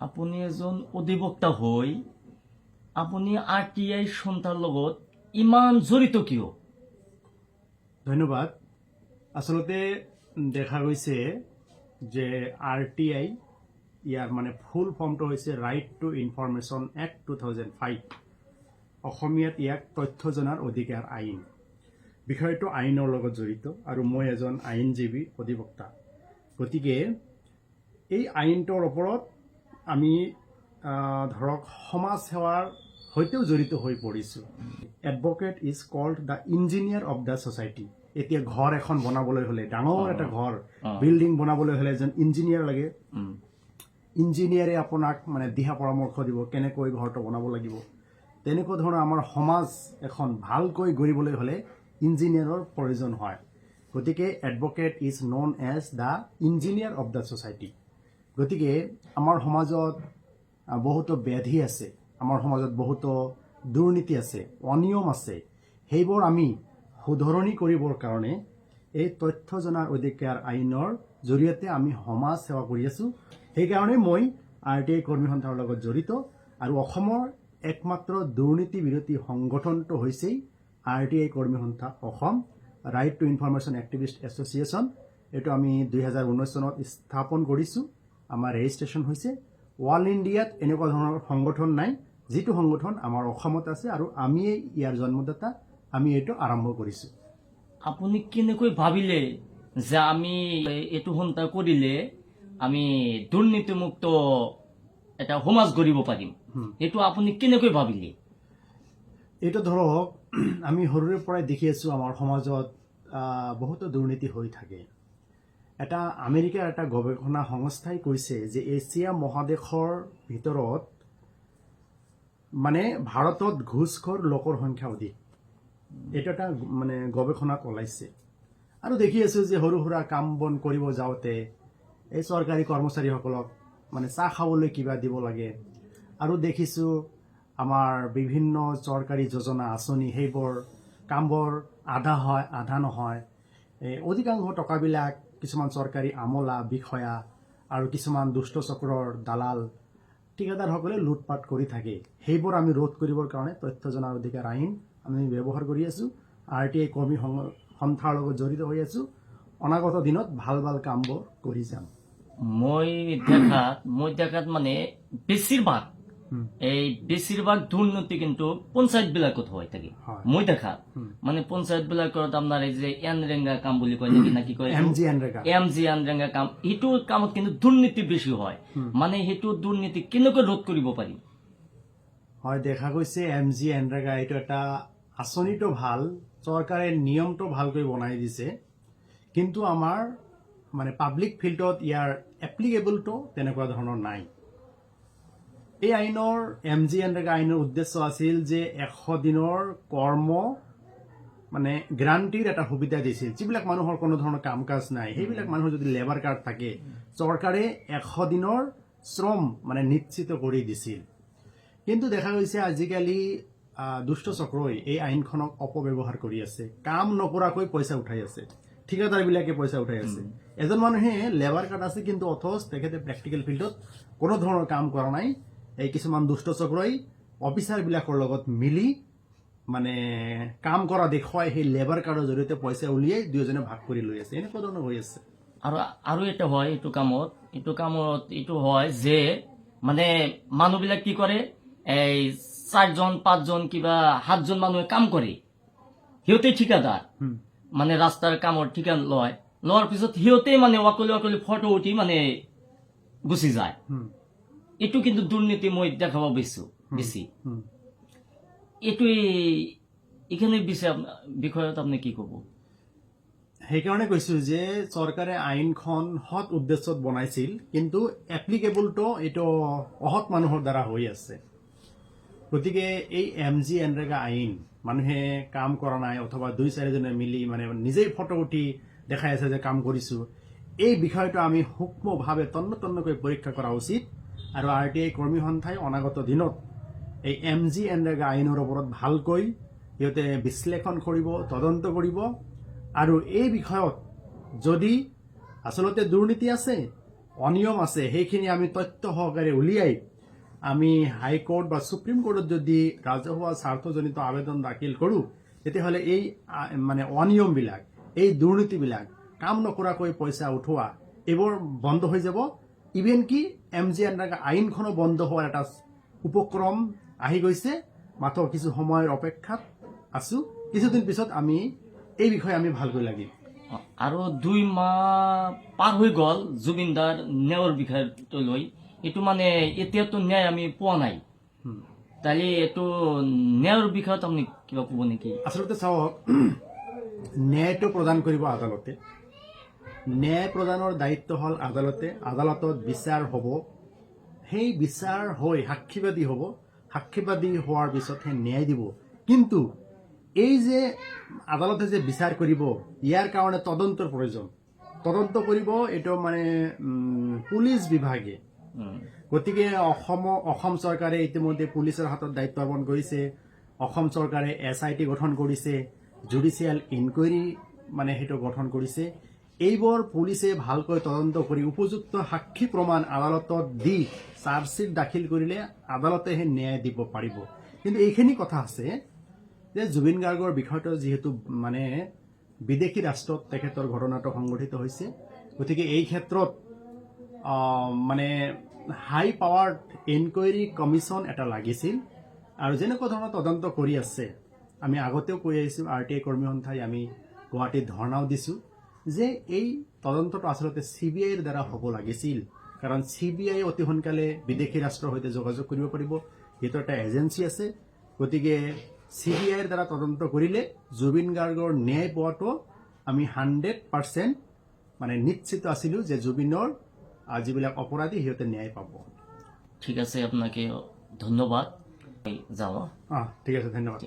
আপুনি এজন অধিবক্তা হৈ আপুনি RTI সন্থাৰ লগত ইমান জড়িত কিয়? ধন্যবাদ। আসলতে দেখা গৈছে যে RTI ইয়াৰ মানে ফুল ফৰ্মটো হৈছে ৰাইট টু ইনফৰমেশ্যন এক্ট 2005। অসমীয়াত ইয়াক তথ্য জনাৰ অধিকাৰ আইন। বিষয়টো আইনৰ লগত জড়িত আৰু মই এজন আইনজীৱী অধিবক্তা। গতিকে এই আইনটোৰ ওপৰত আমি ধৰক সমাজ সেৱাৰ সৈতেও জড়িত হৈ পৰিছোঁ। Advocate is called the engineer of the society. এতিয়া ঘৰ এখন বনাবলৈ হ'লে, ডাঙৰ এটা ঘৰ বিল্ডিং বনাবলৈ হ'লে এজন ইঞ্জিনিয়াৰ লাগে। ইঞ্জিনিয়াৰে আপোনাক মানে দিহা পৰামৰ্শ দিব কেনেকৈ ঘৰটো বনাব লাগিব। তেনেকুৱা ধৰণৰ আমাৰ সমাজ এখন ভালকৈ গঢ়িবলৈ হ'লে ইঞ্জিনিয়াৰৰ প্ৰয়োজন হয়। গতিকে advocate is known as the engineer of the society. গতিকে আমাৰ সমাজত বহুতো ব্যাধি আছে, আমাৰ সমাজত বহুতো দুৰ্নীতি আছে, অনিয়ম আছে। সেইবোৰ আমি শুধৰণি কৰিবৰ কাৰণে এই তথ্য জনাৰ অধিকাৰ আইনৰ জৰিয়তে আমি সমাজ সেৱা কৰি আছোঁ। সেইকাৰণে মই RTI কৰ্মী সন্থাৰ লগত জড়িত আৰু অসমৰ একমাত্ৰ দুৰ্নীতি বিৰোধী সংগঠনটো হৈছেই RTI কৰ্মী সন্থা Assam, right to information activist association. এইটো আমি 2019 চনত স্থাপন কৰিছোঁ। আমাৰ ৰেজিষ্ট্ৰেশ্যন হৈছে। অল ইণ্ডিয়াত এনেকুৱা ধৰণৰ সংগঠন নাই, যিটো সংগঠন আমাৰ অসমত আছে আৰু আমিয়েই ইয়াৰ জন্মদাতা। আমি এইটো আৰম্ভ কৰিছোঁ। আপুনি কেনেকৈ ভাবিলে যে আমি এইটো সন্থা কৰিলে আমি দুৰ্নীতিমুক্ত এটা সমাজ গঢ়িব পাৰিম? এইটো আপুনি কেনেকৈ ভাবিলে? এইটো ধৰক আমি সৰুৰে পৰাই দেখি আছোঁ আমাৰ সমাজত বহুতো দুৰ্নীতি হৈ থাকে। এটা আমেৰিকাৰ এটা গৱেষণা সংস্থাই কৈছে যে এছিয়া মহাদেশৰ ভিতৰত মানে ভাৰতত ঘুষখোৰ লোকৰ সংখ্যা অধিক। এইটো এটা মানে গৱেষণাত ওলাইছে। আৰু দেখি আছোঁ যে সৰু সুৰা কাম বন কৰিব যাওঁতে এই চৰকাৰী কৰ্মচাৰীসকলক মানে চাহ খাবলৈ কিবা দিব লাগে। আৰু দেখিছোঁ আমাৰ বিভিন্ন চৰকাৰী যোজনা আঁচনি সেইবোৰ কামবোৰ আধা হয় আধা নহয়। অধিকাংশ টকাবিলাক কিছুমান চৰকাৰী আমলা বিষয়া আৰু কিছুমান দুষ্ট চক্ৰৰ দালাল ঠিকাদাৰসকলে লুটপাট কৰি থাকে। সেইবোৰ আমি ৰোধ কৰিবৰ কাৰণে তথ্য জনাৰ অধিকাৰ আইন আমি ব্যৱহাৰ কৰি আছোঁ। RTI কৰ্মী সন্থাৰ লগত জড়িত হৈ আছোঁ। অনাগত দিনত ভাল ভাল কামবোৰ কৰি যাম। মই দেখাত মানে বেছিভাগ দুৰ্নীতি কিন্তু পঞ্চায়ত বিলাকত হয় থাকে। মই দেখাত মানে পঞ্চায়ত বিলাকত আপোনাৰ এই যে এনৰেগা কাম বুলি কয় নেকি, না কি কয়, MG এনৰেগা কাম, সেইটো কামত কিন্তু দুৰ্নীতি বেছি হয়। মানে সেইটো দুৰ্নীতি কেনেকৈ ৰোধ কৰিব পাৰি? হয়, দেখা গৈছে MG এনৰেগা এইটো এটা আঁচনিটো ভাল, চৰকাৰে নিয়মটো ভালকৈ বনাই দিছে, কিন্তু আমাৰ মানে পাব্লিক ফিল্ডত ইয়াৰ এপ্লিকেবলটো তেনেকুৱা ধৰণৰ নাই। এই আইনৰ MG এনৰেগা আইনৰ উদ্দেশ্য আছিল যে 100 দিনৰ কৰ্ম মানে গ্ৰান্টিৰ এটা সুবিধা দিছিল। যিবিলাক মানুহৰ কোনো ধৰণৰ কাম কাজ নাই, সেইবিলাক মানুহৰ যদি লেবাৰ কাৰ্ড থাকে, চৰকাৰে 100 দিনৰ শ্ৰম মানে নিশ্চিত কৰি দিছিল। কিন্তু দেখা গৈছে আজিকালি দুষ্ট চক্ৰই এই আইনখনক অপব্যৱহাৰ কৰি আছে। কাম নকৰাকৈ পইচা উঠাই আছে, ঠিকাদাৰবিলাকে পইচা উঠাই আছে। এজন মানুহে লেবাৰ কাৰ্ড আছে কিন্তু অথচ তেখেতে প্ৰেক্টিকেল ফিল্ডত কোনো ধৰণৰ কাম কৰা নাই। এই কিছুমান দুষ্ট চক্ৰই অফিচাৰবিলাকৰ লগত মিলি মানে কাম কৰা দেখুৱাই সেই লেবাৰ কাৰ্ডৰ জৰিয়তে পইচা উলিয়াই দুয়োজনে ভাগ কৰি লৈ আছে। এনেকুৱা ধৰণৰ হৈ আছে। আৰু এটা হয় এইটো হয় যে মানে মানুহবিলাক কি কৰে, এই 4জন 5জন কিবা 7জন মানুহে কাম কৰে, সিহঁতে ঠিকাদাৰ, মানে ৰাস্তাৰ কামৰ ঠিকা লোৱাৰ পিছত সিহঁতে মানে অকলে ফটো উঠি মানে গুচি যায়। এইটো কিন্তু দুৰ্নীতি মই দেখাব বেছি। এইখানে বিষয়ত আপুনি কি ক'ব? সেইকাৰণে কৈছোঁ যে চৰকাৰে আইনখন সৎ উদ্দেশ্যত বনাইছিল, কিন্তু এপ্লিকেবলটো এইটো অসৎ মানুহৰ দ্বাৰা হৈ আছে। গতিকে এই MG এনৰেগা আইন মানুহে কাম কৰা নাই অথবা 2-4জনে মিলি মানে নিজেই ফটো উঠি দেখাই আছে যে কাম কৰিছোঁ, এই বিষয়টো আমি সূক্ষ্মভাৱে তন্নতন্নকৈ পৰীক্ষা কৰা উচিত। আৰু RTI কৰ্মী সন্থাই অনাগত দিনত এই MG এনৰেগা আইনৰ ওপৰত ভালকৈ সিহঁতে বিশ্লেষণ কৰিব, তদন্ত কৰিব। আৰু এই বিষয়ত যদি আচলতে দুৰ্নীতি আছে, অনিয়ম আছে সেইখিনি আমি তথ্য সহকাৰে উলিয়াই আমি হাইকোৰ্ট বা সুপ্ৰিম কোৰ্টত যদি ৰাজহুৱা স্বাৰ্থজনিত আবেদন দাখিল কৰোঁ তেতিয়াহ'লে এই মানে অনিয়মবিলাক এই দুৰ্নীতিবিলাক কাম নকৰাকৈ পইচা উঠোৱা এইবোৰ বন্ধ হৈ যাব ইভেন কি MGNREGA আইনখনো বন্ধ হোৱাৰ এটা উপক্ৰম আহি গৈছে মাত্ৰ কিছু সময়ৰ অপেক্ষাত আছো কিছুদিন পিছত আমি এই বিষয়ে আমি ভালকৈ লাগিম আৰু 2 মাহ পাৰ হৈ গ'ল জুবিনদাৰ ন্যায়ৰ বিষয়টো লৈ এইটো মানে এতিয়াতো ন্যায় আমি পোৱা নাই তাহলে এইটো ন্যায়ৰ বিষয়ত আপুনি কিবা ক'ব নেকি আচলতে চাওক ন্যায়টো প্ৰদান কৰিব আদালতে ন্যায় প্ৰদানৰ দায়িত্ব হ'ল আদালতত বিচাৰ হ'ব সেই বিচাৰ হৈ সাক্ষীবাদী হ'ব সাক্ষীবাদী হোৱাৰ পিছতহে ন্যায় দিব কিন্তু এই যে আদালতে যে বিচাৰ কৰিব ইয়াৰ কাৰণে তদন্তৰ প্ৰয়োজন তদন্ত কৰিব এইটো মানে পুলিচ বিভাগে গতিকে অসম চৰকাৰে ইতিমধ্যে পুলিচৰ হাতত দায়িত্ব অৰ্পণ কৰিছে অসম চৰকাৰে SIT গঠন কৰিছে জুডিচিয়েল ইনকুৱাৰী মানে সেইটো গঠন কৰিছে এইবোৰ পুলিচে ভালকৈ তদন্ত কৰি উপযুক্ত সাক্ষী প্ৰমাণ আদালতত দি চাৰ্জশ্বিট দাখিল কৰিলে আদালতেহে ন্যায় দিব পাৰিব কিন্তু এইখিনি কথা আছে যে জুবিন গাৰ্গৰ বিষয়টো যিহেতু মানে বিদেশী ৰাষ্ট্ৰত তেখেতৰ ঘটনাটো সংঘটিত হৈছে গতিকে এই ক্ষেত্ৰত মানে হাই পাৱাৰ ইনকুৱাৰী কমিশ্যন এটা লাগিছিল আৰু যেনেকুৱা ধৰণৰ তদন্ত কৰি আছে আমি আগতেও কৈ আহিছোঁ RTI কৰ্মী সন্থাই আমি গুৱাহাটীত ধৰ্ণাও দিছোঁ যে এই তদন্তটো আচলতে CBIৰ দ্বাৰা হ'ব লাগিছিল কাৰণ CBI অতি সোনকালে বিদেশী ৰাষ্ট্ৰৰ সৈতে যোগাযোগ কৰিব পাৰিব সিহঁতৰ এটা এজেঞ্চি আছে গতিকে CBIৰ দ্বাৰা তদন্ত কৰিলে জুবিন গাৰ্গৰ ন্যায় পোৱাটো আমি 100% মানে নিশ্চিত আছিলোঁ যে জুবিনৰ যিবিলাক অপৰাধী সিহঁতে ন্যায় পাব ঠিক আছে আপোনাকে ধন্যবাদ যাওঁ ঠিক আছে ধন্যবাদ